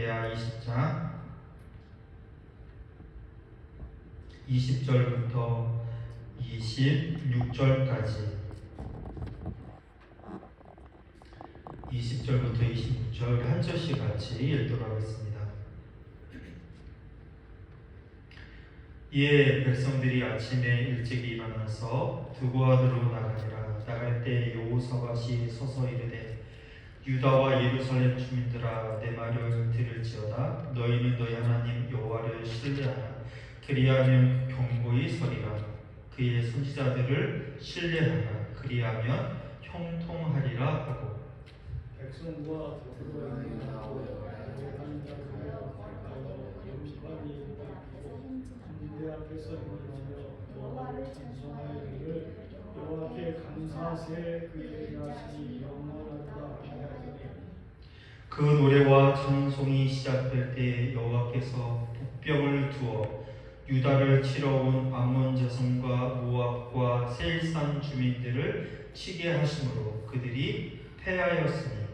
이사야 20장 20절부터 26절까지 20절부터 26절 한 절씩 같이 읽도록 하겠습니다. 이에 백성들이 아침에 일찍 일어나서 두고아드로 나가니라. 나갈 때 여호사밧이 서서 이르되 유다와 예루살렘 주민들아 내 말을 들을지어다. 너희는 너희 하나님 여호와를 신뢰하라. 그리하면 경고히 서리라. 그의 선지자들을 신뢰하라. 그리하면 형통하리라 하고 백성과 더불어 행하고 거룩한 자들을 가까워 영광이 밟히고 내 앞에서 일어나며 여호와를 찬송하여기를 여호와께 감사하세. 그의 일하심이 영원하다 하더니 그 노래와 찬송이 시작될 때 여호와께서 복병을 두어 유다를 치러 온 암몬 자손과 모압과 세일산 주민들을 치게 하심으로 그들이 패하였으니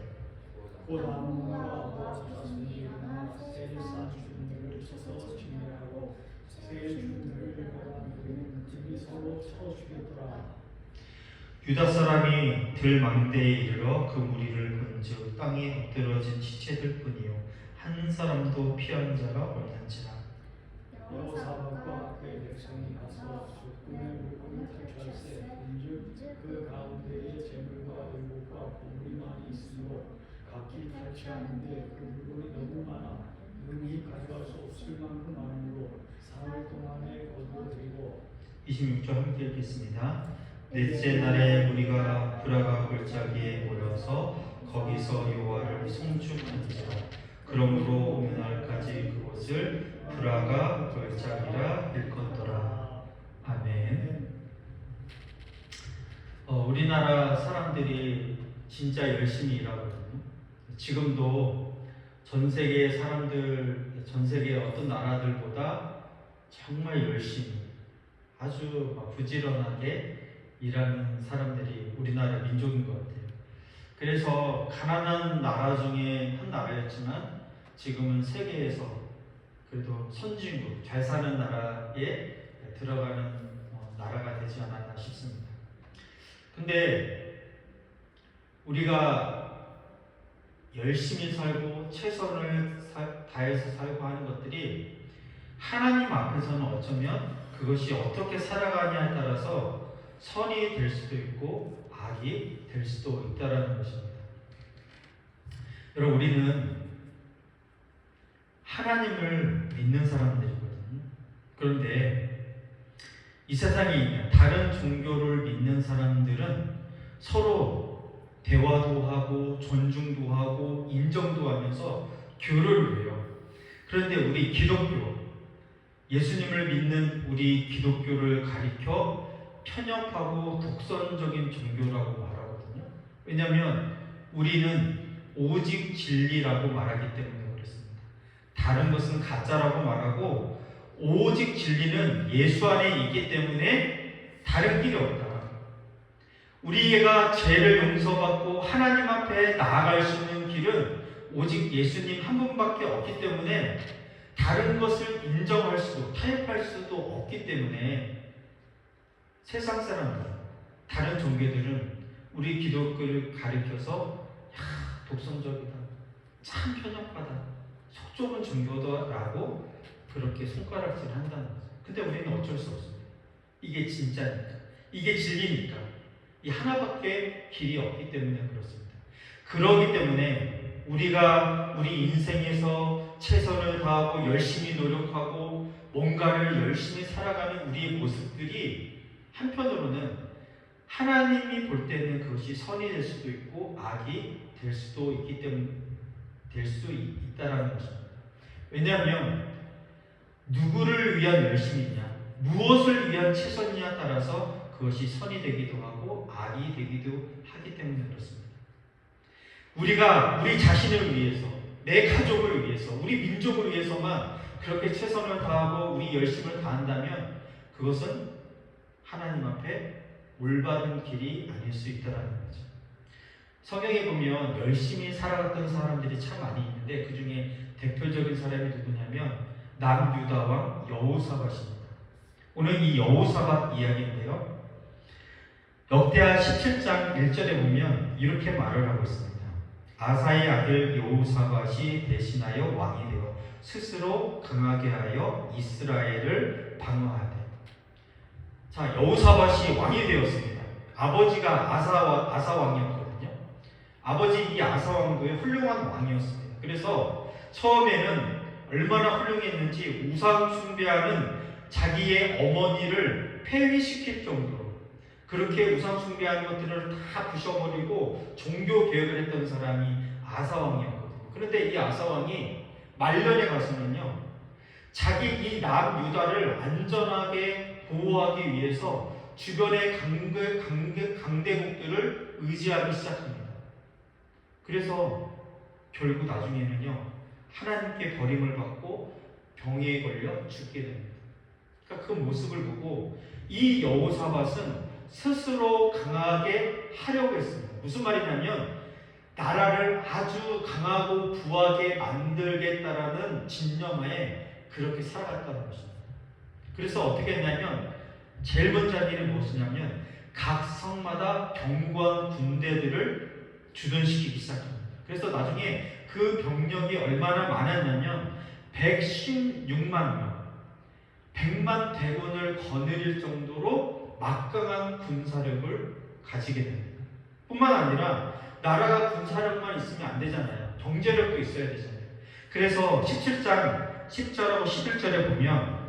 곧 암몬과 모압 자손이 일어나 세일산 주민들을 쳐서 진멸하고 세일 주민들을 멸하면 그들이 서로 쳐 죽였더라. 유다 사람이 들망대에 이르러 그 무리를 본즉 땅에 엎드러진 시체들 뿐이요 한 사람도 피한 자가 없는지라. 여호사밧과 그의 백성이 가서 적군의 물건을 탈취할세. 본즉 그 가운데에 재물과 의복과 보물이 많이 있으므로 각기 탈취하는데 그 물건이 너무 많아 능히 가져갈 수 없을 만큼 많으므로 사흘 동안에 거두어들이고 26절 함께 읽겠습니다. 넷째 날에 우리가 브라가 골짜기에 모여서 거기서 여호와를 송축한지라. 그러므로 오는 날까지 그곳을 브라가 골짜기라 일컫더라. 아멘. 우리나라 사람들이 진짜 열심히 일하거든요. 지금도 전 세계 사람들, 전 세계 어떤 나라들보다 정말 열심히 아주 부지런하게 일하는 사람들이 우리나라 민족인 것 같아요. 그래서 가난한 나라 중에 한 나라였지만 지금은 세계에서 그래도 선진국, 잘 사는 나라에 들어가는 나라가 되지 않았나 싶습니다. 근데 우리가 열심히 살고 최선을 다해서 살고 하는 것들이 하나님 앞에서는 어쩌면 그것이 어떻게 살아가냐에 따라서 선이 될 수도 있고 악이 될 수도 있다라는 것입니다. 여러분, 우리는 하나님을 믿는 사람들이거든요. 그런데 이 세상에 있는 다른 종교를 믿는 사람들은 서로 대화도 하고 존중도 하고 인정도 하면서 교류를 해요. 그런데 우리 기독교, 예수님을 믿는 우리 기독교를 가리켜 편협하고 독선적인 종교라고 말하거든요. 왜냐하면 우리는 오직 진리라고 말하기 때문에 그렇습니다. 다른 것은 가짜라고 말하고 오직 진리는 예수 안에 있기 때문에 다른 길이 없다. 우리가 죄를 용서받고 하나님 앞에 나아갈 수 있는 길은 오직 예수님 한 분밖에 없기 때문에 다른 것을 인정할 수도 타협할 수도 없기 때문에 세상 사람들, 다른 종교들은 우리 기독교를 가리켜서 독선적이다, 참 편협하다, 속 좁은 종교다라고 그렇게 손가락질 한다는 거죠. 근데 우리는 어쩔 수 없습니다. 이게 진짜니까, 이게 진리니까, 이 하나밖에 길이 없기 때문에 그렇습니다. 그렇기 때문에 우리가 우리 인생에서 최선을 다하고 열심히 노력하고 뭔가를 열심히 살아가는 우리의 모습들이 한편으로는 하나님이 볼 때는 그것이 선이 될 수도 있고 악이 될 수도 있기 때문에 될 수 있다라는 것입니다. 왜냐하면 누구를 위한 열심이냐, 무엇을 위한 최선이냐에 따라서 그것이 선이 되기도 하고 악이 되기도 하기 때문에 그렇습니다. 우리가 우리 자신을 위해서, 내 가족을 위해서, 우리 민족을 위해서만 그렇게 최선을 다하고 우리 열심을 다한다면 그것은 하나님 앞에 올바른 길이 아닐 수 있다는 거죠. 성경에 보면 열심히 살아갔던 사람들이 참 많이 있는데 그 중에 대표적인 사람이 누구냐면 남유다 왕 여호사밧입니다. 오늘 이 여호사밧 이야기인데요. 역대하 17장 1절에 보면 이렇게 말을 하고 있습니다. 아사의 아들 여호사밧이 대신하여 왕이 되어 스스로 강하게 하여 이스라엘을 방어하되. 자, 여호사밧이 왕이 되었습니다. 아버지가 아사 왕이었거든요. 아버지 이 아사 왕도 훌륭한 왕이었습니다. 그래서 처음에는 얼마나 훌륭했는지 우상 숭배하는 자기의 어머니를 폐위시킬 정도로 그렇게 우상 숭배하는 것들을 다 부셔버리고 종교 개혁을 했던 사람이 아사 왕이었거든요. 그런데 이 아사 왕이 말년에 가서는요, 자기 이 남유다를 안전하게 보호하기 위해서 주변의 강대국들을 의지하기 시작합니다. 그래서 결국 나중에는요, 하나님께 버림을 받고 병에 걸려 죽게 됩니다. 그러니까 그 모습을 보고 이 여호사밧은 스스로 강하게 하려고 했습니다. 무슨 말이냐면 나라를 아주 강하고 부하게 만들겠다라는 진념하에 그렇게 살아갔다는 것입니다. 그래서 어떻게 했냐면 제일 먼저 한 일이 무엇이냐면 각 성마다 견고한 군대들을 주둔시키기 시작합니다. 그래서 나중에 그 병력이 얼마나 많았냐면 116만 명, 100만 대군을 거느릴 정도로 막강한 군사력을 가지게 됩니다. 뿐만 아니라 나라가 군사력만 있으면 안 되잖아요. 경제력도 있어야 되잖아요. 그래서 17장 10절하고 11절에 보면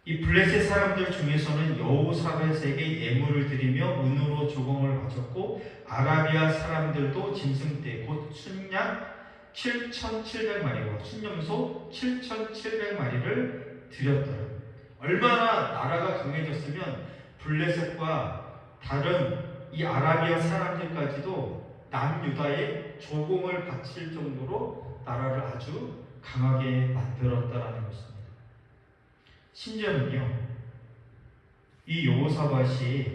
이 블레셋 사람들 중에서는 여호사밧에게 예물을 드리며 은으로 조공을 바쳤고 아라비아 사람들도 짐승떼 곧 순양 7,700마리와 순염소 7,700마리를 드렸더라. 얼마나 나라가 강해졌으면 블레셋과 다른 이 아라비아 사람들까지도 남유다에 조공을 바칠 정도로 나라를 아주 강하게 만들었다라는 것입니다. 심지어는요, 이 여호사밧이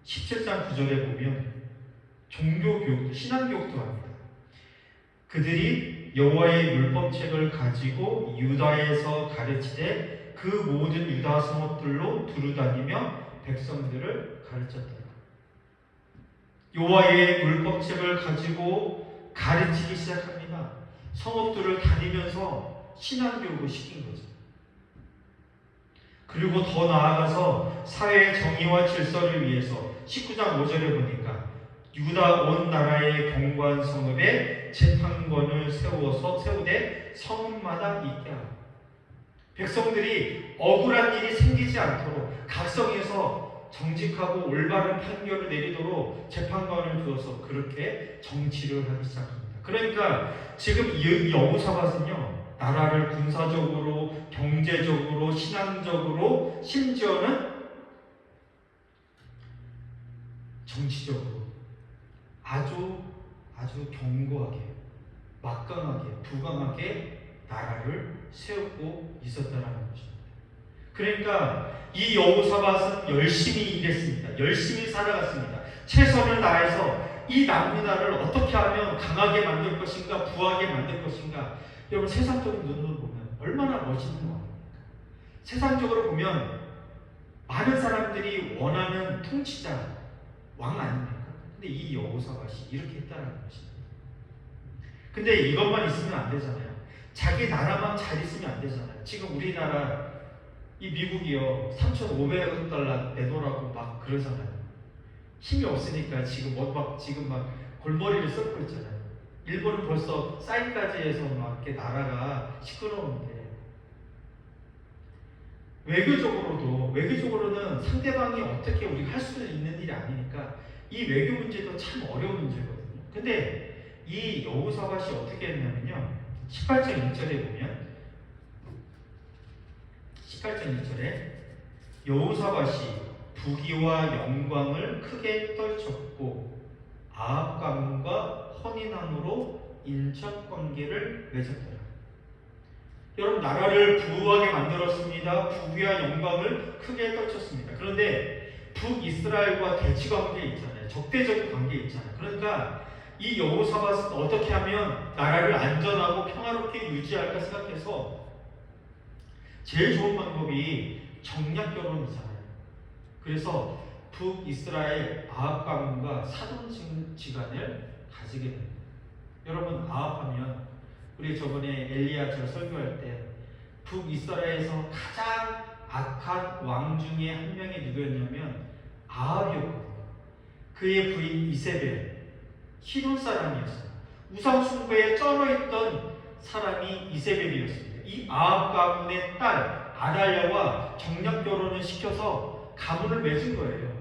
17장 9절에 보면 종교교육도 신앙교육도 합니다. 그들이 여호와의 율법책을 가지고 유다에서 가르치되 그 모든 유다 성읍들로 두루다니며 백성들을 가르쳤다. 여호와의 율법책을 가지고 가르치기 시작합니다. 성읍들을 다니면서 신앙교육을 시킨 거죠. 그리고 더 나아가서 사회의 정의와 질서를 위해서 19장 5절에 보니까 유다 온 나라의 경관 성읍에 재판관을 세우되 성읍마다 있게 하고 백성들이 억울한 일이 생기지 않도록 각성에서 정직하고 올바른 판결을 내리도록 재판관을 두어서 그렇게 정치를 하기 시작합니다. 그러니까 지금 이 여호사밧은요, 나라를 군사적으로, 경제적으로, 신앙적으로, 심지어는 정치적으로 아주 견고하게, 막강하게, 부강하게 나라를 세우고 있었다는 것입니다. 그러니까 이 여호사밧은 열심히 일했습니다. 열심히 살아갔습니다. 최선을 다해서 이 남유다를 어떻게 하면 강하게 만들 것인가, 부하게 만들 것인가. 여러분, 세상적인 눈으로 보면 얼마나 멋있는 왕입니까? 세상적으로 보면 많은 사람들이 원하는 통치자, 왕 아닙니까? 근데 이 여호사밧이 이렇게 했다는 것입니다. 근데 이것만 있으면 안 되잖아요. 자기 나라만 잘 있으면 안 되잖아요. 지금 우리나라 이 미국이요 3,500억 달러 내놓으라고 막 그러잖아요. 힘이 없으니까 지금 막 골머리를 썩고 있잖아요. 일본은 벌써 사인까지 해서 막 이렇게 나라가 시끄러운데 외교적으로는 상대방이 어떻게 우리가 할 수 있는 일이 아니니까 이 외교 문제도 참 어려운 문제거든요. 근데 이 여호사밧이 어떻게 했냐면요, 18장 1절에 보면 18장 1절에 여호사밧이 부귀와 영광을 크게 떨쳤고 아합 가문과 혼인함으로 인척 관계를 맺었더라. 여러분, 나라를 부하게 만들었습니다. 부귀와 영광을 크게 떨쳤습니다. 그런데 북이스라엘과 대치 관계 있잖아요. 적대적인 관계 있잖아요. 그러니까 이 여호사밧은 어떻게 하면 나라를 안전하고 평화롭게 유지할까 생각해서 제일 좋은 방법이 정략 결혼이잖아요. 그래서 북이스라엘 아합 가문과 사돈지간을 가지게 됩니다. 여러분, 아합하면 우리 저번에 엘리야처 설교할 때 북이스라엘에서 가장 악한 왕 중에 한 명이 누구였냐면 아합이었거든요. 그의 부인 이세벨, 시돈 사람이었어요. 우상 숭배에 쩔어있던 사람이 이세벨이었습니다. 이 아합 가문의 딸 아달랴와 정략 결혼을 시켜서 가문을 맺은 거예요.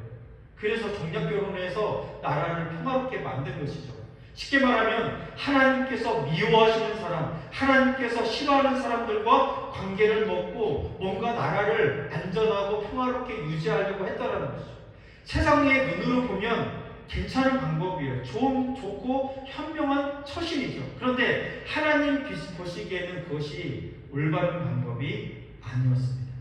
그래서 정략 결혼해서 나라를 평화롭게 만든 것이죠. 쉽게 말하면 하나님께서 미워하시는 사람, 하나님께서 싫어하는 사람들과 관계를 맺고 뭔가 나라를 안전하고 평화롭게 유지하려고 했다는 것이죠. 세상의 눈으로 보면 괜찮은 방법이에요. 좋고 현명한 처신이죠. 그런데 하나님 보시기에는 그것이 올바른 방법이 아니었습니다.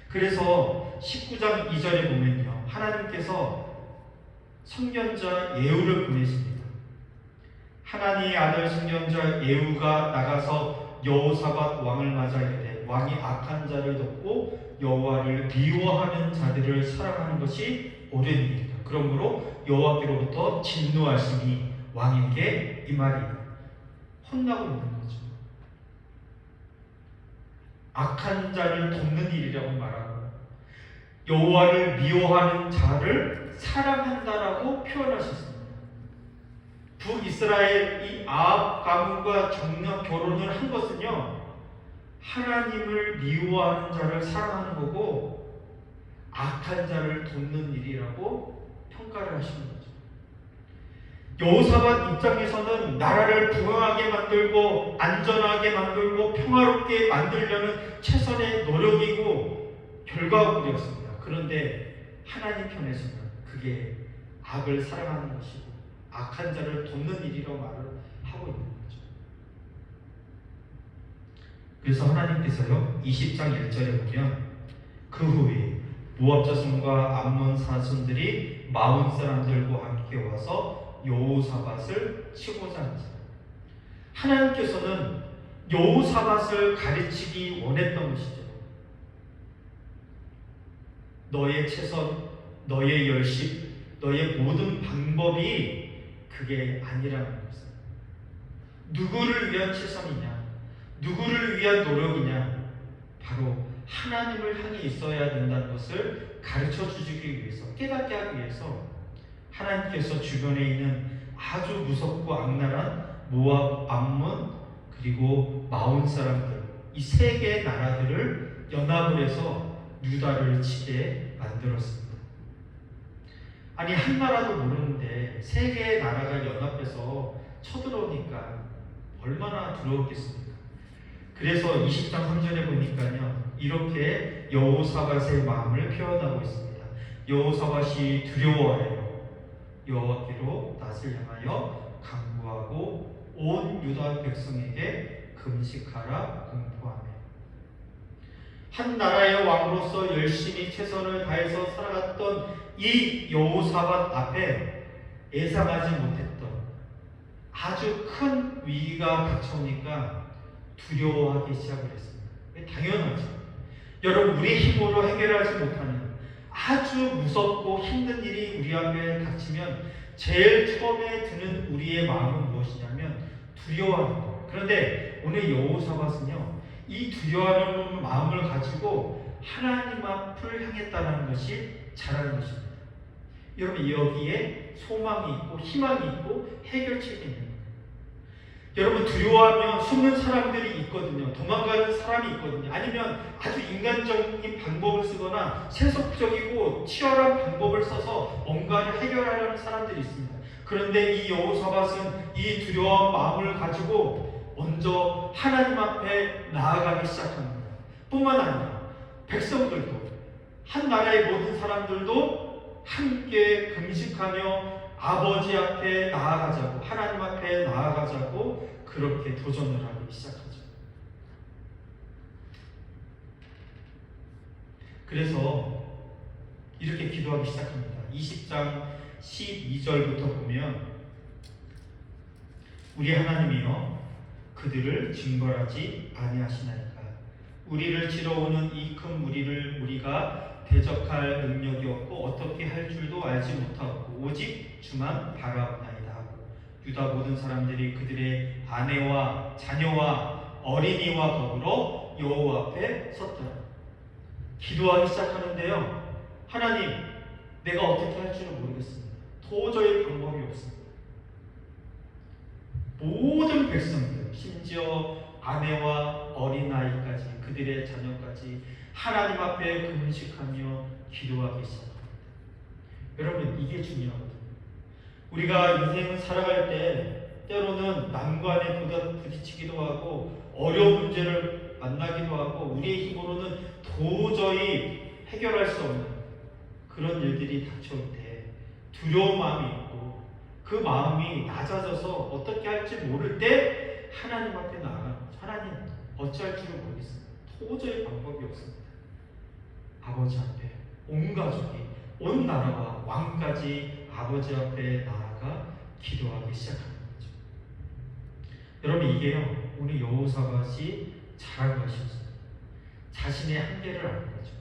그래서 19장 2절에 보면요, 하나님께서 선견자 예후를 보내십니다. 하나님의 아들 선견자 예후가 나가서 여호사밧 왕을 맞아 이르되 왕이 악한 자를 돕고 여호와를 미워하는 자들을 사랑하는 것이 옳은 일이다. 그러므로 여호와께로부터 진노하심이 왕에게 임하리이다. 혼나고 있는 거죠. 악한 자를 돕는 일이라고 말하고 여호와를 미워하는 자를 사랑한다라고 표현하셨습니다. 북이스라엘 이 아합 가문과 정략 결혼을 한 것은요, 하나님을 미워하는 자를 사랑하는 거고 악한 자를 돕는 일이라고 평가를 하시는 거죠. 여호사밧 입장에서는 나라를 부강하게 만들고 안전하게 만들고 평화롭게 만들려는 최선의 노력이고 결과물이었습니다. 그런데 하나님 편에서는 그게 악을 사랑하는 것이고 악한 자를 돕는 일이라고 말을 하고 있는 거죠. 그래서 하나님께서요 20장 1절에 보면 그 후에 모압 자손과 암몬 사손들이 마온 사람들과 함께 와서 여호사밧을 치고자 하니라. 하나님께서는 여호사밧을 가르치기 원했던 것이죠. 너의 최선, 너의 열심, 너의 모든 방법이 그게 아니라는 것입니다. 누구를 위한 최선이냐? 누구를 위한 노력이냐? 바로 하나님을 향해 있어야 된다는 것을 가르쳐 주시기 위해서, 깨닫게 하기 위해서 하나님께서 주변에 있는 아주 무섭고 악랄한 모압, 암몬, 그리고 마온 사람들, 이 세 개의 나라들을 연합을 해서 유다를 치게 만들었습니다. 아니, 한 나라도 모르는데 세 개의 나라가 연합해서 쳐들어오니까 얼마나 두려웠겠습니까? 그래서 20장 3절에 보니까요, 이렇게 여호사밧의 마음을 표현하고 있습니다. 여호사밧이 두려워하여 여호와께로 낯을 향하여 간구하고 온 유다 백성에게 금식하라 공포하며. 한 나라의 왕으로서 열심히 최선을 다해서 살아갔던 이 여호사밧 앞에 예상하지 못했던 아주 큰 위기가 닥쳐오니까 두려워하기 시작을 했습니다. 당연하죠. 여러분, 우리 힘으로 해결하지 못하는 아주 무섭고 힘든 일이 우리 앞에 닥치면 제일 처음에 드는 우리의 마음은 무엇이냐면 두려워하는 거예요. 그런데 오늘 여호사밧은요, 이 두려워하는 마음을 가지고 하나님 앞을 향했다는 것이 잘하는 것입니다. 여러분, 여기에 소망이 있고 희망이 있고 해결책이 있는 거예요. 여러분, 두려워하면 숨는 사람들이 있거든요. 도망가는 사람이 있거든요. 아니면 아주 인간적인 방법을 쓰거나 세속적이고 치열한 방법을 써서 뭔가를 해결하려는 사람들이 있습니다. 그런데 이 여호사밧은 이 두려운 마음을 가지고 먼저 하나님 앞에 나아가기 시작합니다. 뿐만 아니라 백성들도, 한 나라의 모든 사람들도 함께 금식하며 아버지 앞에 나아가자고, 하나님 앞에 나아가자고 그렇게 도전을 하기 시작하죠. 그래서 이렇게 기도하기 시작합니다. 20장 12절부터 보면 우리 하나님이여 그들을 징벌하지 아니하시나이까. 우리를 치러오는 이 큰 무리를 우리가 대적할 능력이 없고 어떻게 할 줄도 알지 못하고 오직 주만 바라옵나이다 하고 유다 모든 사람들이 그들의 아내와 자녀와 어린이와 더불어 여호와 앞에 섰더라. 기도하기 시작하는데요. 하나님, 내가 어떻게 할 줄은 모르겠습니다. 도저히 방법이 없습니다. 모든 백성들, 심지어 아내와 어린아이까지, 그들의 자녀까지 하나님 앞에 금식하며 기도하기 시작합니다. 여러분, 이게 중요하거든요. 우리가 인생을 살아갈 때 때로는 난관에 부딪히기도 하고 어려운 문제를 만나기도 하고 우리의 힘으로는 도저히 해결할 수 없는 그런 일들이 닥쳐올 때 두려운 마음이 있고 그 마음이 낮아져서 어떻게 할지 모를 때 하나님 앞에 나아가는 거죠. 하나님, 어찌할 줄은 모르겠습니다. 도저히 방법이 없습니다. 아버지 앞에 온 가족이, 온 나라와 왕까지 아버지 앞에 나아가 기도하기 시작하는 거죠. 여러분, 이게요, 오늘 여호사밧이 잘한 것이었어요. 자신의 한계를 아는 거죠.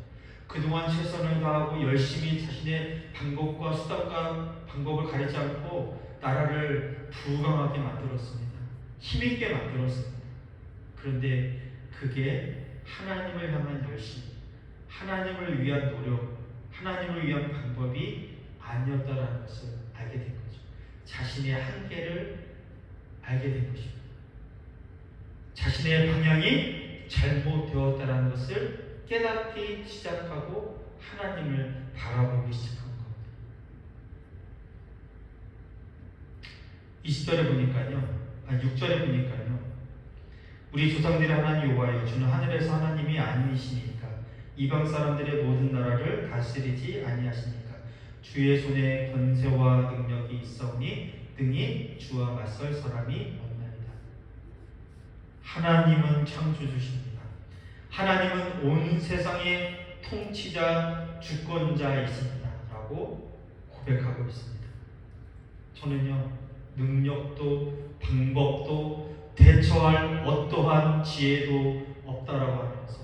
그동안 최선을 다하고 열심히 자신의 방법과 수단과 방법을 가리지 않고 나라를 부강하게 만들었습니다. 힘있게 만들었습니다. 그런데 그게 하나님을 향한 열심, 하나님을 위한 노력, 하나님을 위한 방법이 아니었다라는 것을 알게 된 거죠. 자신의 한계를 알게 된 것입니다. 자신의 방향이 잘못되었다라는 것을 깨닫기 시작하고 하나님을 바라보기 시작한 겁니다. 20절에 보니까요, 6절에 보니까요, 우리 조상들의 하나님 여호와여, 주는 하늘에서 하나님이 아니시니까 이방 사람들의 모든 나라를 다스리지 아니하시니까 주의 손에 권세와 능력이 있사오니 등이 주와 맞설 사람이 없나이다. 하나님은 창조주십니다. 하나님은 온 세상의 통치자, 주권자이십니다 라고 고백하고 있습니다. 저는요, 능력도 방법도 대처할 어떠한 지혜도 없다라고 하면서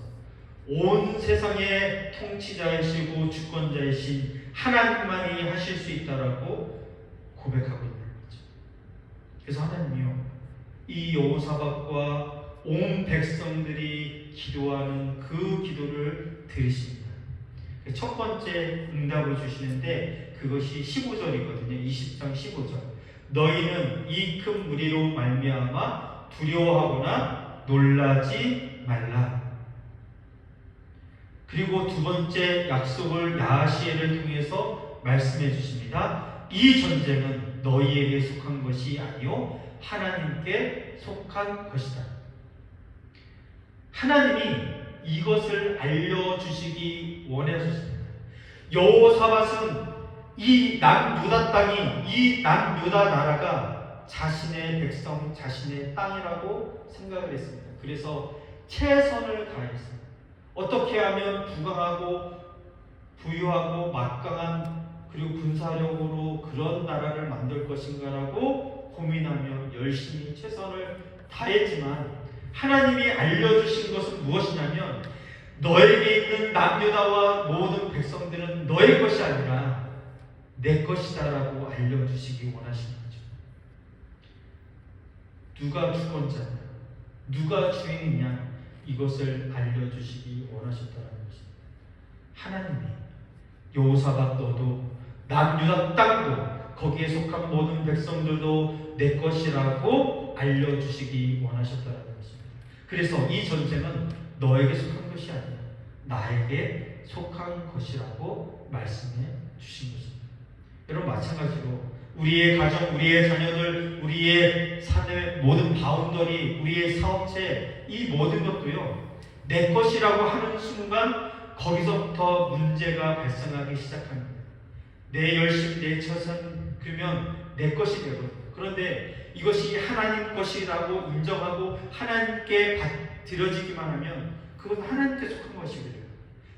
온 세상의 통치자이시고 주권자이신 하나님만이 하실 수 있다라고 고백하고 있는 거죠. 그래서 하나님이요, 이 여호사밧과 온 백성들이 기도하는 그 기도를 들으십니다. 첫 번째 응답을 주시는데 그것이 15절이거든요. 20장 15절. 너희는 이 큰 무리로 말미암아 두려워하거나 놀라지 말라. 그리고 두 번째 약속을 야시엘을 통해서 말씀해 주십니다. 이 전쟁은 너희에게 속한 것이 아니요 하나님께 속한 것이다. 하나님이 이것을 알려주시기 원하셨습니다. 여호사밧은 이 남유다 땅이, 이 남유다 나라가 자신의 백성, 자신의 땅이라고 생각을 했습니다. 그래서 최선을 다했습니다. 어떻게 하면 부강하고 부유하고 막강한 그리고 군사력으로 그런 나라를 만들 것인가라고 고민하며 열심히 최선을 다했지만 하나님이 알려주신 것은 무엇이냐면 너에게 있는 남유다와 모든 백성들은 너의 것이 아니라 내 것이다라고 알려주시기 원하시는 거죠. 누가 주권자냐, 누가 주인이냐, 이것을 알려주시기 원하셨다는 것입니다. 하나님이 여호사밧 너도 남유다 땅도 거기에 속한 모든 백성들도 내 것이라고 알려주시기 원하셨다는 것입니다. 그래서 이 전쟁은 너에게 속한 것이 아니라 나에게 속한 것이라고 말씀해 주신 것입니다. 여러분, 마찬가지로 우리의 가정, 우리의 자녀들, 우리의 사내 모든 바운더리, 우리의 사업체, 이 모든 것도요, 내 것이라고 하는 순간 거기서부터 문제가 발생하기 시작합니다. 내 열심, 내 처선, 그러면 내 것이 되거든요. 그런데 이것이 하나님 것이라고 인정하고 하나님께 드려지기만 하면 그건 하나님께 속한 것이거든요.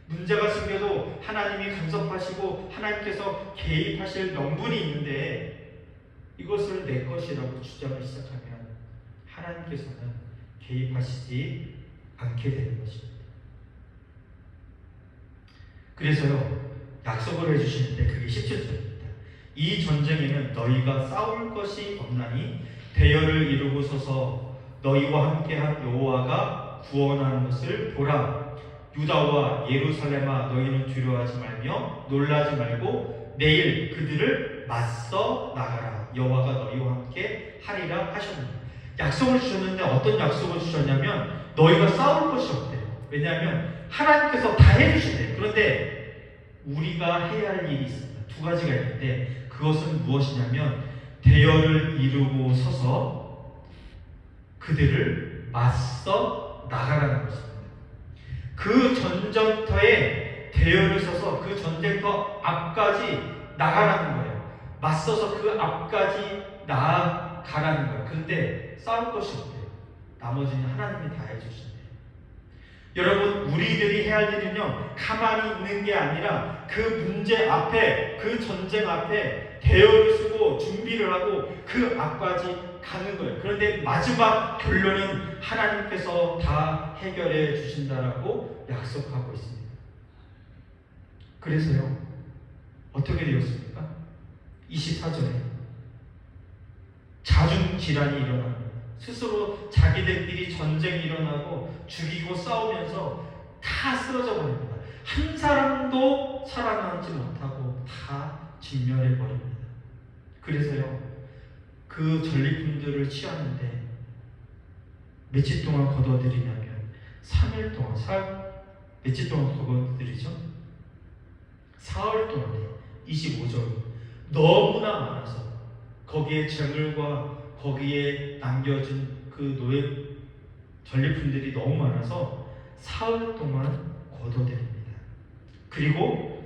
문제가 생겨도 하나님이 간섭하시고 하나님께서 개입하실 명분이 있는데 이것을 내 것이라고 주장을 시작하면 하나님께서는 개입하시지 않게 되는 것입니다. 그래서요, 약속을 해주시는데 그게 17절입니다. 이 전쟁에는 너희가 싸울 것이 없나니 대열을 이루고 서서 너희와 함께한 여호와가 구원하는 것을 보라. 유다와 예루살렘아 너희는 두려워하지 말며 놀라지 말고 내일 그들을 맞서 나가라. 여호와가 너희와 함께 하리라 하셨습니다. 약속을 주셨는데 어떤 약속을 주셨냐면 너희가 싸울 것이 없대요. 왜냐하면 하나님께서 다 해주신대요. 그런데 우리가 해야 할 일이 있습니다. 두 가지가 있는데 그것은 무엇이냐면 대열을 이루고 서서 그들을 맞서 나가라는 것입니다. 그 전쟁터에 대열을 서서 그 전쟁터 앞까지 나가라는 거예요. 맞서서 그 앞까지 나아가라는 거예요. 그런데 싸울 것이 없대요. 나머지는 하나님이 다 해주신대요. 여러분, 우리들이 해야 할 일은요, 가만히 있는 게 아니라 그 문제 앞에, 그 전쟁 앞에 대열을 쓰고 준비를 하고 그 앞까지 가는 거예요. 그런데 마지막 결론은 하나님께서 다 해결해 주신다라고 약속하고 있습니다. 그래서요, 어떻게 되었습니까? 24절에 자중질환이 일어납니다. 스스로 자기들끼리 전쟁이 일어나고 죽이고 싸우면서 다 쓰러져 버립니다. 한 사람도 살아남지 못하고 다 진멸해 버립니다. 그래서요, 그 전리품들을 취하는데 며칠 동안 거둬들이냐면 3일 동안, 며칠 동안 거둬들이죠? 사흘 동안에 25절 너무나 많아서 거기에 재물과 거기에 남겨진 그 노예 전리품들이 너무 많아서 사흘 동안 거둬들입니다. 그리고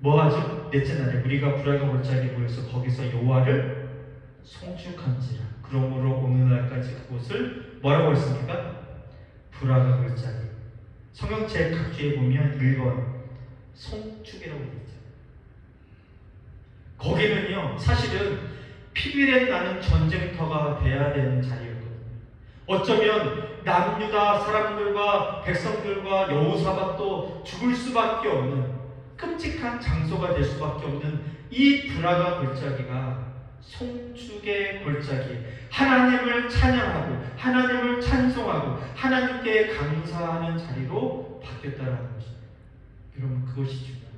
뭐하죠? 넷째 날에 우리가 불화가 골짜기에 모여서 거기서 여호와를 송축한지라. 그러므로 오늘날까지 그곳을 뭐라고 했습니까? 불화가 골짜기. 성경책 각주에 보면 1번 송축이라고 되어 있죠. 거기는요, 사실은 피비렛 나는 전쟁터가 돼야 되는 자리였거든요. 어쩌면 남유다 사람들과 백성들과 여호사밧도 죽을 수밖에 없는 끔찍한 장소가 될 수밖에 없는 이 불화가 골짜기가 송축의 골짜기, 하나님을 찬양하고 하나님을 찬송하고 하나님께 감사하는 자리로 바뀌었다는 것입니다. 여러분, 그것이 중요합니다.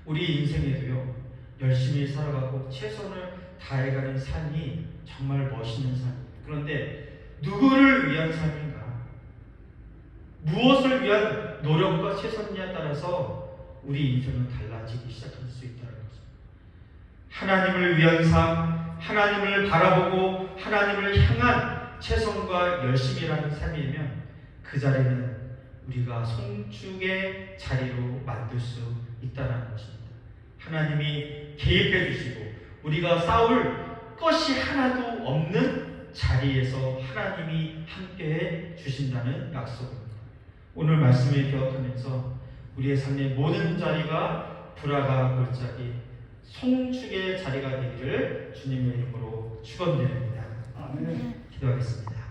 우리 인생에도요, 열심히 살아가고 최선을 다해가는 삶이 정말 멋있는 삶입니다. 그런데 누구를 위한 삶인가? 무엇을 위한 노력과 최선이냐에 따라서 우리 인생은 달라지기 시작할 수 있다는 것입니다. 하나님을 위한 삶, 하나님을 바라보고 하나님을 향한 최선과 열심이라는 삶이면 그 자리는 우리가 송축의 자리로 만들 수 있다는 것입니다. 하나님이 개입해 주시고 우리가 싸울 것이 하나도 없는 자리에서 하나님이 함께해 주신다는 약속입니다. 오늘 말씀을 기억하면서 우리의 삶의 모든 자리가 불화가 골짜기, 송축의 자리가 되기를 주님의 이름으로 축원드립니다. 아멘. 기도하겠습니다.